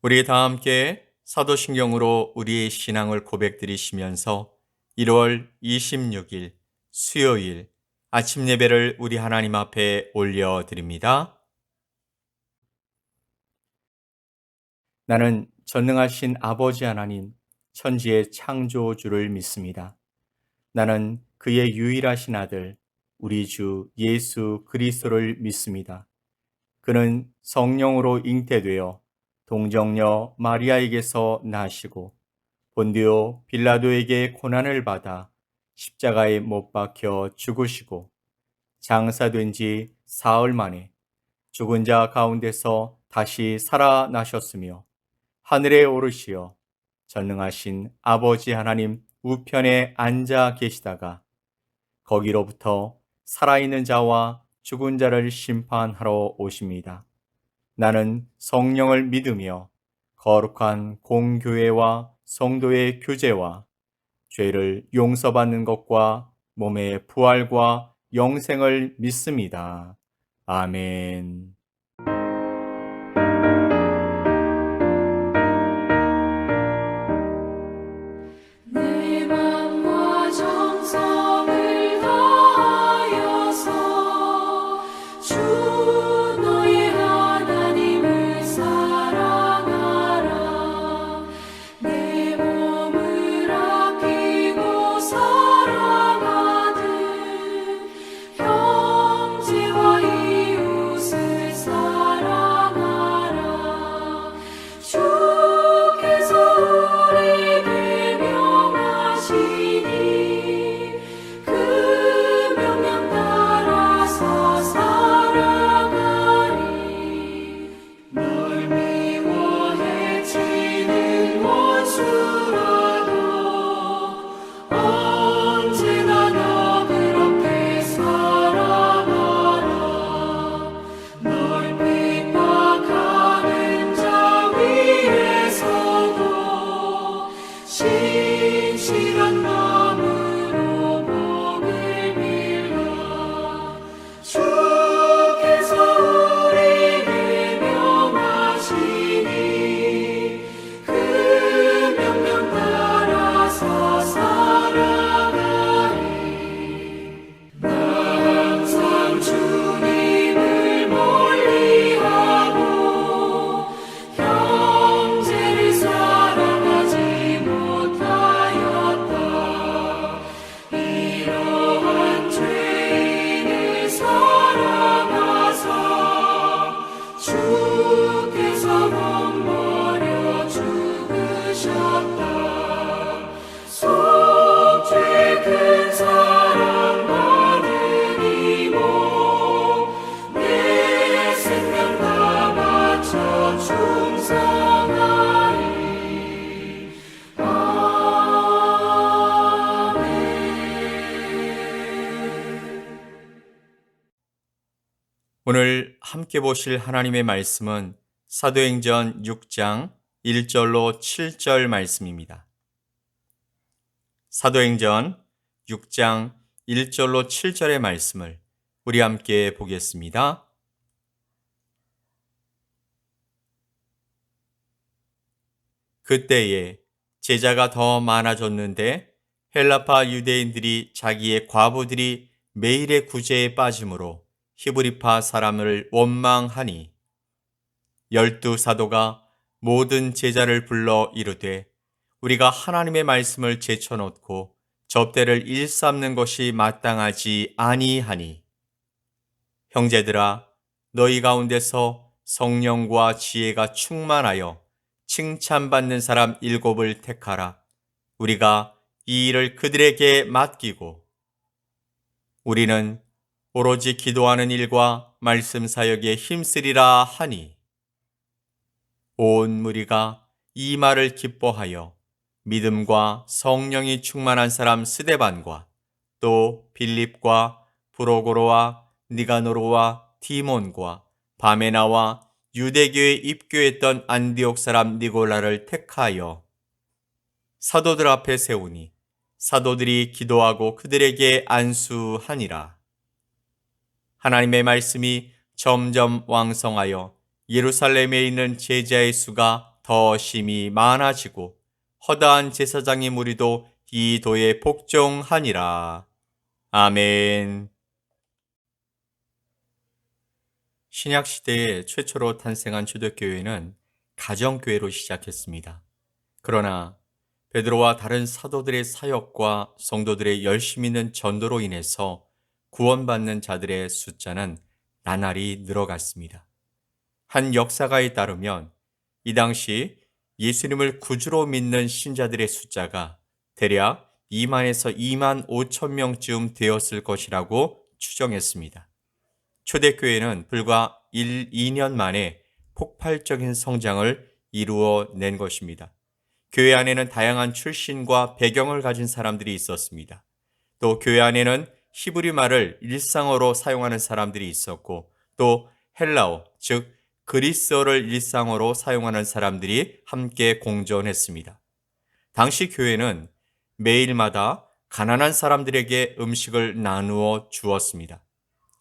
우리 다 함께 사도신경으로 우리의 신앙을 고백드리시면서 1월 26일 수요일 아침 예배를 우리 하나님 앞에 올려드립니다. 나는 전능하신 아버지 하나님, 천지의 창조주를 믿습니다. 나는 그의 유일하신 아들, 우리 주 예수 그리스도를 믿습니다. 그는 성령으로 잉태되어 동정녀 마리아에게서 나시고 본디오 빌라도에게 고난을 받아 십자가에 못 박혀 죽으시고 장사된 지 사흘 만에 죽은 자 가운데서 다시 살아나셨으며 하늘에 오르시어 전능하신 아버지 하나님 우편에 앉아 계시다가 거기로부터 살아있는 자와 죽은 자를 심판하러 오십니다. 나는 성령을 믿으며 거룩한 공교회와 성도의 교제와 죄를 용서받는 것과 몸의 부활과 영생을 믿습니다. 아멘. 내 맘과 정성을 다하여서 주 너의 하나님을 사랑하라. 내 몸을 아끼고 사랑하듯 형제와 이웃을 사랑하라. 주께서 우리에게 명하시니 그 명령 따라서 살아가리. 널 미워 해치는 원수라도 언제나 너 그렇게 사랑하라. 널 핍박하는 자 위에서도 신실한 마음으로 복을 빌라. 주께서 우리에게 명하시니 그 명령 따라서 살아가리. 나 항상 주님을 멀리하고 형제를 사랑하지 못하였다. 이러한 죄인을 사랑하사 주께서 몸 버려 죽으셨다. 속죄 큰 사랑 받은 이모 내 생명 다 바쳐 충성하리. 아멘. 오늘 함께 보실 하나님의 말씀은 사도행전 6장 1절로 7절 말씀입니다. 사도행전 6장 1절로 7절의 말씀을 우리 함께 보겠습니다. 그때에 제자가 더 많아졌는데 헬라파 유대인들이 자기의 과부들이 매일의 구제에 빠짐으로 히브리파 사람을 원망하니 12사도가 모든 제자를 불러 이르되 우리가 하나님의 말씀을 제쳐놓고 접대를 일삼는 것이 마땅하지 아니하니 형제들아 너희 가운데서 성령과 지혜가 충만하여 칭찬받는 사람 7을 택하라. 우리가 이 일을 그들에게 맡기고 우리는 오로지 기도하는 일과 말씀 사역에 힘쓰리라 하니 온 무리가 이 말을 기뻐하여 믿음과 성령이 충만한 사람 스데반과 또 빌립과 브로고로와 니가노로와 디몬과 바메나와 유대교에 입교했던 안디옥 사람 니골라를 택하여 사도들 앞에 세우니 사도들이 기도하고 그들에게 안수하니라. 하나님의 말씀이 점점 왕성하여 예루살렘에 있는 제자의 수가 더 심히 많아지고 허다한 제사장의 무리도 이 도에 복종하니라. 아멘. 신약 시대에 최초로 탄생한 초대교회는 가정교회로 시작했습니다. 그러나 베드로와 다른 사도들의 사역과 성도들의 열심 있는 전도로 인해서 구원받는 자들의 숫자는 나날이 늘어갔습니다. 한 역사가에 따르면 이 당시 예수님을 구주로 믿는 신자들의 숫자가 대략 2만에서 2만 5천 명쯤 되었을 것이라고 추정했습니다. 초대교회는 불과 1, 2년 만에 폭발적인 성장을 이루어낸 것입니다. 교회 안에는 다양한 출신과 배경을 가진 사람들이 있었습니다. 또 교회 안에는 히브리 말을 일상어로 사용하는 사람들이 있었고 또 헬라어, 즉 그리스어를 일상어로 사용하는 사람들이 함께 공존했습니다. 당시 교회는 매일마다 가난한 사람들에게 음식을 나누어 주었습니다.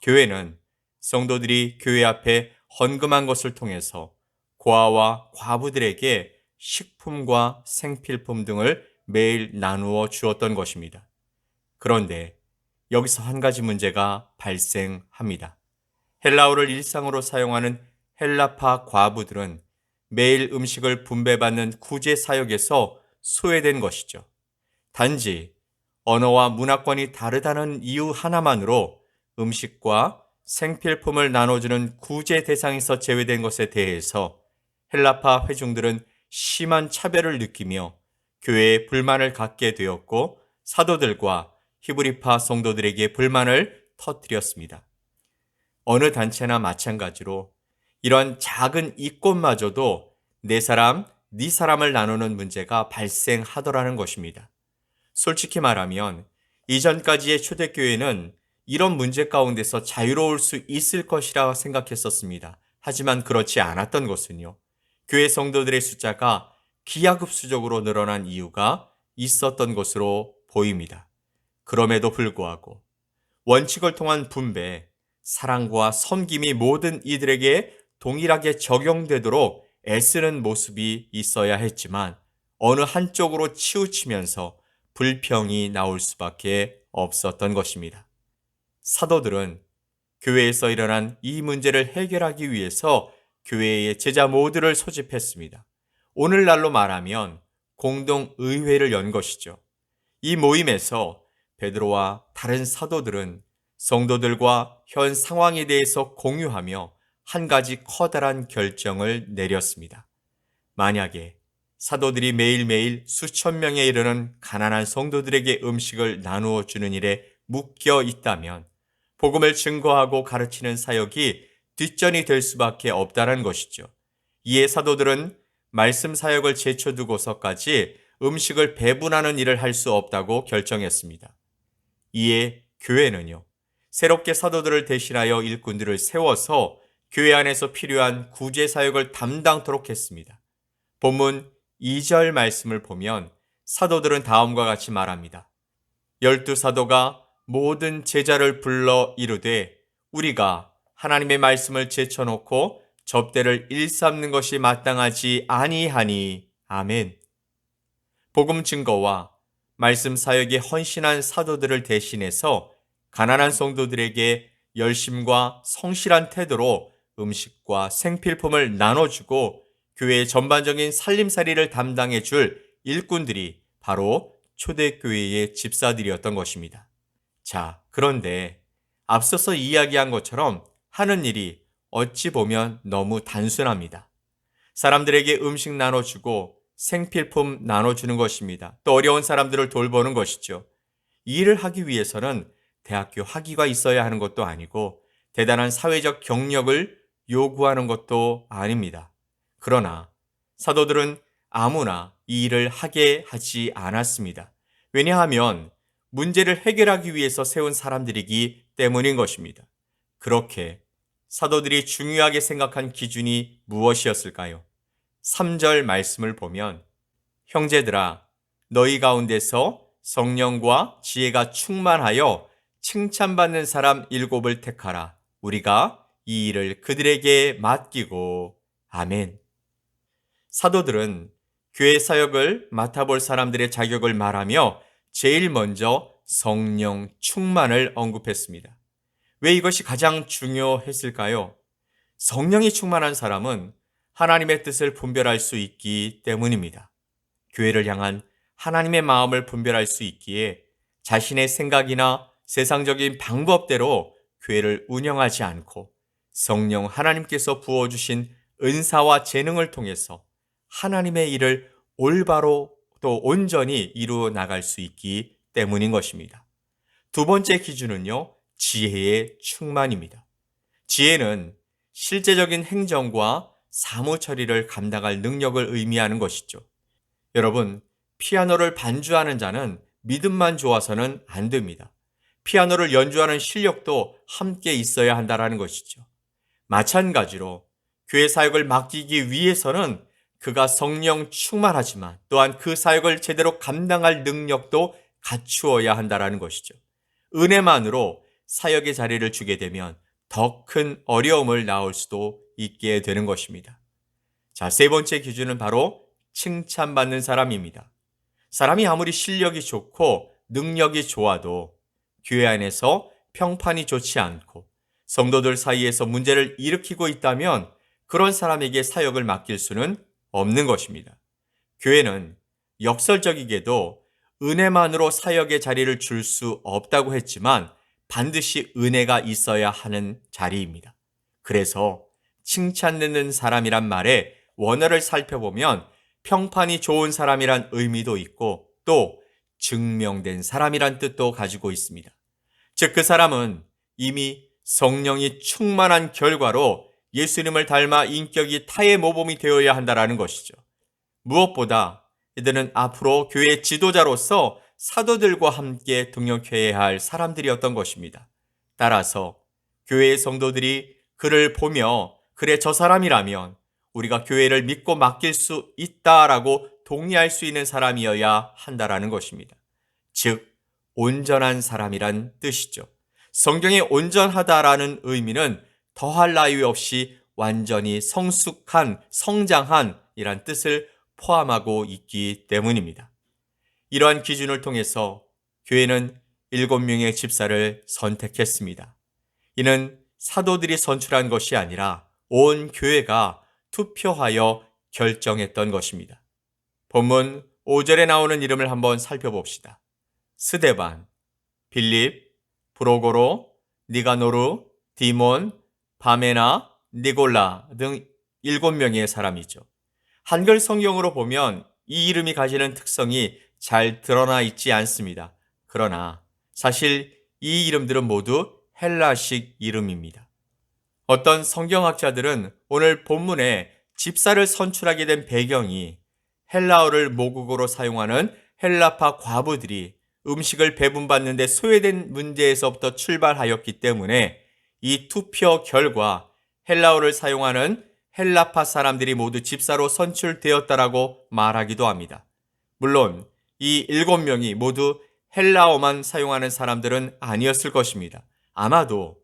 교회는 성도들이 교회 앞에 헌금한 것을 통해서 고아와 과부들에게 식품과 생필품 등을 매일 나누어 주었던 것입니다. 그런데 여기서 한 가지 문제가 발생합니다. 헬라어를 일상으로 사용하는 헬라파 과부들은 매일 음식을 분배받는 구제 사역에서 소외된 것이죠. 단지 언어와 문화권이 다르다는 이유 하나만으로 음식과 생필품을 나눠주는 구제 대상에서 제외된 것에 대해서 헬라파 회중들은 심한 차별을 느끼며 교회에 불만을 갖게 되었고 사도들과 히브리파 성도들에게 불만을 터뜨렸습니다. 어느 단체나 마찬가지로 이런 작은 이권마저도 내 사람, 네 사람을 나누는 문제가 발생하더라는 것입니다. 솔직히 말하면 이전까지의 초대교회는 이런 문제 가운데서 자유로울 수 있을 것이라 생각했었습니다. 하지만 그렇지 않았던 것은요. 교회 성도들의 숫자가 기하급수적으로 늘어난 이유가 있었던 것으로 보입니다. 그럼에도 불구하고 원칙을 통한 분배, 사랑과 섬김이 모든 이들에게 동일하게 적용되도록 애쓰는 모습이 있어야 했지만 어느 한쪽으로 치우치면서 불평이 나올 수밖에 없었던 것입니다. 사도들은 교회에서 일어난 이 문제를 해결하기 위해서 교회의 제자 모두를 소집했습니다. 오늘날로 말하면 공동의회를 연 것이죠. 이 모임에서 베드로와 다른 사도들은 성도들과 현 상황에 대해서 공유하며 한 가지 커다란 결정을 내렸습니다. 만약에 사도들이 매일매일 수천 명에 이르는 가난한 성도들에게 음식을 나누어 주는 일에 묶여 있다면 복음을 증거하고 가르치는 사역이 뒷전이 될 수밖에 없다는 것이죠. 이에 사도들은 말씀 사역을 제쳐두고서까지 음식을 배분하는 일을 할 수 없다고 결정했습니다. 이에 교회는요, 새롭게 사도들을 대신하여 일꾼들을 세워서 교회 안에서 필요한 구제 사역을 담당토록 했습니다. 본문 2절 말씀을 보면 사도들은 다음과 같이 말합니다. 12사도가 모든 제자를 불러 이르되 우리가 하나님의 말씀을 제쳐놓고 접대를 일삼는 것이 마땅하지 아니하니. 아멘. 복음 증거와 말씀 사역에 헌신한 사도들을 대신해서 가난한 성도들에게 열심과 성실한 태도로 음식과 생필품을 나눠주고 교회의 전반적인 살림살이를 담당해 줄 일꾼들이 바로 초대교회의 집사들이었던 것입니다. 자, 그런데 앞서서 이야기한 것처럼 하는 일이 어찌 보면 너무 단순합니다. 사람들에게 음식 나눠주고 생필품 나눠주는 것입니다. 또 어려운 사람들을 돌보는 것이죠. 이 일을 하기 위해서는 대학교 학위가 있어야 하는 것도 아니고 대단한 사회적 경력을 요구하는 것도 아닙니다. 그러나 사도들은 아무나 이 일을 하게 하지 않았습니다. 왜냐하면 문제를 해결하기 위해서 세운 사람들이기 때문인 것입니다. 그렇게 사도들이 중요하게 생각한 기준이 무엇이었을까요? 3절 말씀을 보면 형제들아 너희 가운데서 성령과 지혜가 충만하여 칭찬받는 사람 7을 택하라. 우리가 이 일을 그들에게 맡기고. 아멘. 사도들은 교회 사역을 맡아볼 사람들의 자격을 말하며 제일 먼저 성령 충만을 언급했습니다. 왜 이것이 가장 중요했을까요? 성령이 충만한 사람은 하나님의 뜻을 분별할 수 있기 때문입니다. 교회를 향한 하나님의 마음을 분별할 수 있기에 자신의 생각이나 세상적인 방법대로 교회를 운영하지 않고 성령 하나님께서 부어주신 은사와 재능을 통해서 하나님의 일을 올바로 또 온전히 이루어 나갈 수 있기 때문인 것입니다. 두 번째 기준은요, 지혜의 충만입니다. 지혜는 실제적인 행정과 사무 처리를 감당할 능력을 의미하는 것이죠. 여러분, 피아노를 반주하는 자는 믿음만 좋아서는 안 됩니다. 피아노를 연주하는 실력도 함께 있어야 한다는 것이죠. 마찬가지로 교회 사역을 맡기기 위해서는 그가 성령 충만하지만 또한 그 사역을 제대로 감당할 능력도 갖추어야 한다는 것이죠. 은혜만으로 사역의 자리를 주게 되면 더 큰 어려움을 낳을 수도 있게 되는 것입니다. 자, 세 번째 기준은 바로 칭찬받는 사람입니다. 사람이 아무리 실력이 좋고 능력이 좋아도 교회 안에서 평판이 좋지 않고 성도들 사이에서 문제를 일으키고 있다면 그런 사람에게 사역을 맡길 수는 없는 것입니다. 교회는 역설적이게도 은혜만으로 사역의 자리를 줄 수 없다고 했지만 반드시 은혜가 있어야 하는 자리입니다. 그래서 칭찬 듣는 사람이란 말의 원어를 살펴보면 평판이 좋은 사람이란 의미도 있고 또 증명된 사람이란 뜻도 가지고 있습니다. 즉, 그 사람은 이미 성령이 충만한 결과로 예수님을 닮아 인격이 타의 모범이 되어야 한다는 것이죠. 무엇보다 이들은 앞으로 교회의 지도자로서 사도들과 함께 동역해야 할 사람들이었던 것입니다. 따라서 교회의 성도들이 그를 보며 그래 저 사람이라면 우리가 교회를 믿고 맡길 수 있다라고 동의할 수 있는 사람이어야 한다라는 것입니다. 즉, 온전한 사람이란 뜻이죠. 성경의 온전하다라는 의미는 더할 나위 없이 완전히 성숙한, 성장한 이란 뜻을 포함하고 있기 때문입니다. 이러한 기준을 통해서 교회는 7명의 집사를 선택했습니다. 이는 사도들이 선출한 것이 아니라 온 교회가 투표하여 결정했던 것입니다. 본문 5절에 나오는 이름을 한번 살펴봅시다. 스데반, 빌립, 브로고로, 니가노르, 디몬, 바메나, 니골라 등 7명의 사람이죠. 한글 성경으로 보면 이 이름이 가지는 특성이 잘 드러나 있지 않습니다. 그러나 사실 이 이름들은 모두 헬라식 이름입니다. 어떤 성경학자들은 오늘 본문에 집사를 선출하게 된 배경이 헬라어를 모국어로 사용하는 헬라파 과부들이 음식을 배분받는 데 소외된 문제에서부터 출발하였기 때문에 이 투표 결과 헬라어를 사용하는 헬라파 사람들이 모두 집사로 선출되었다라고 말하기도 합니다. 물론 이 7명이 모두 헬라어만 사용하는 사람들은 아니었을 것입니다. 아마도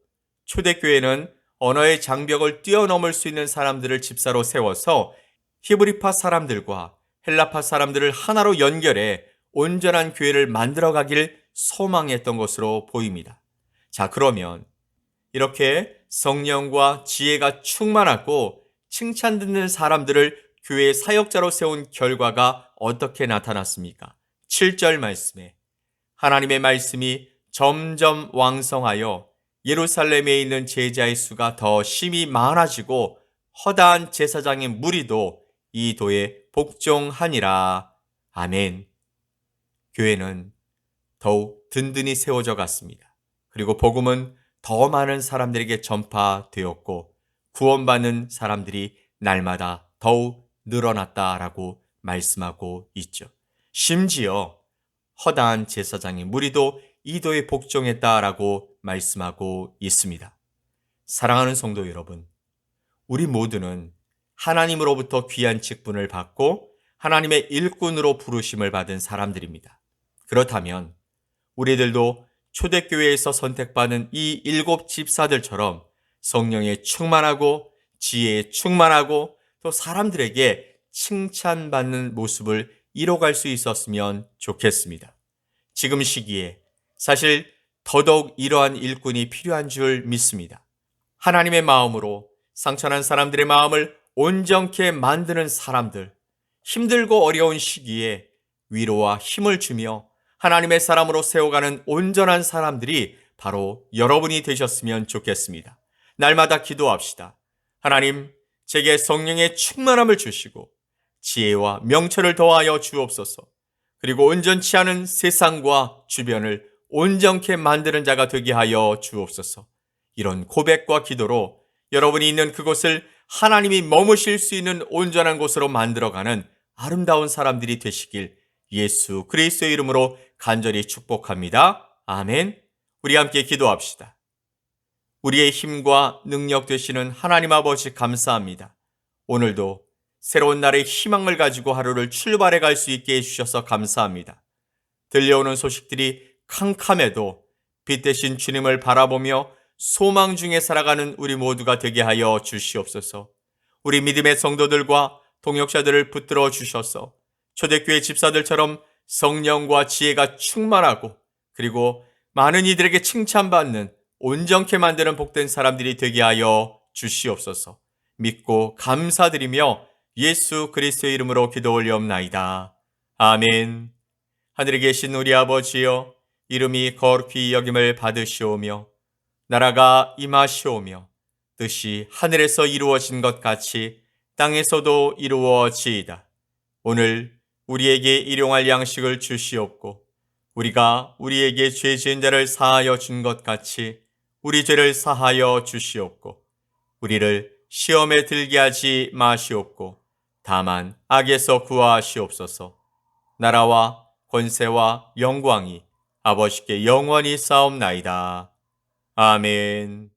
초대교회는 언어의 장벽을 뛰어넘을 수 있는 사람들을 집사로 세워서 히브리파 사람들과 헬라파 사람들을 하나로 연결해 온전한 교회를 만들어가길 소망했던 것으로 보입니다. 자, 그러면 이렇게 성령과 지혜가 충만하고 칭찬 듣는 사람들을 교회의 사역자로 세운 결과가 어떻게 나타났습니까? 7절 말씀에 하나님의 말씀이 점점 왕성하여 예루살렘에 있는 제자의 수가 더 심히 많아지고 허다한 제사장의 무리도 이 도에 복종하니라. 아멘. 교회는 더욱 든든히 세워져 갔습니다. 그리고 복음은 더 많은 사람들에게 전파되었고 구원받는 사람들이 날마다 더욱 늘어났다라고 말씀하고 있죠. 심지어 허다한 제사장의 무리도 이도에 복종했다라고 말씀하고 있습니다. 사랑하는 성도 여러분, 우리 모두는 하나님으로부터 귀한 직분을 받고 하나님의 일꾼으로 부르심을 받은 사람들입니다. 그렇다면 우리들도 초대교회에서 선택받은 이 7 집사들처럼 성령에 충만하고 지혜에 충만하고 또 사람들에게 칭찬받는 모습을 이뤄갈 수 있었으면 좋겠습니다. 지금 시기에 사실 더더욱 이러한 일꾼이 필요한 줄 믿습니다. 하나님의 마음으로 상처난 사람들의 마음을 온전케 만드는 사람들, 힘들고 어려운 시기에 위로와 힘을 주며 하나님의 사람으로 세워가는 온전한 사람들이 바로 여러분이 되셨으면 좋겠습니다. 날마다 기도합시다. 하나님, 제게 성령의 충만함을 주시고 지혜와 명철을 더하여 주옵소서. 그리고 온전치 않은 세상과 주변을 온전케 만드는 자가 되게 하여 주옵소서. 이런 고백과 기도로 여러분이 있는 그곳을 하나님이 머무실 수 있는 온전한 곳으로 만들어가는 아름다운 사람들이 되시길 예수 그리스도의 이름으로 간절히 축복합니다. 아멘. 우리 함께 기도합시다. 우리의 힘과 능력 되시는 하나님 아버지 감사합니다. 오늘도 새로운 날의 희망을 가지고 하루를 출발해 갈 수 있게 해주셔서 감사합니다. 들려오는 소식들이 캄캄해도 빛 대신 주님을 바라보며 소망 중에 살아가는 우리 모두가 되게 하여 주시옵소서. 우리 믿음의 성도들과 동역자들을 붙들어 주셔서 초대교회 집사들처럼 성령과 지혜가 충만하고 그리고 많은 이들에게 칭찬받는 온전케 만드는 복된 사람들이 되게 하여 주시옵소서. 믿고 감사드리며 예수 그리스도의 이름으로 기도 올리옵나이다. 아멘. 하늘에 계신 우리 아버지여, 이름이 거룩히 여김을 받으시오며 나라가 임하시오며 뜻이 하늘에서 이루어진 것 같이 땅에서도 이루어지이다. 오늘 우리에게 일용할 양식을 주시옵고 우리가 우리에게 죄 지은 자를 사하여 준 것 같이 우리 죄를 사하여 주시옵고 우리를 시험에 들게 하지 마시옵고 다만 악에서 구하시옵소서. 나라와 권세와 영광이 아버지께 영원히 싸움나이다. 아멘.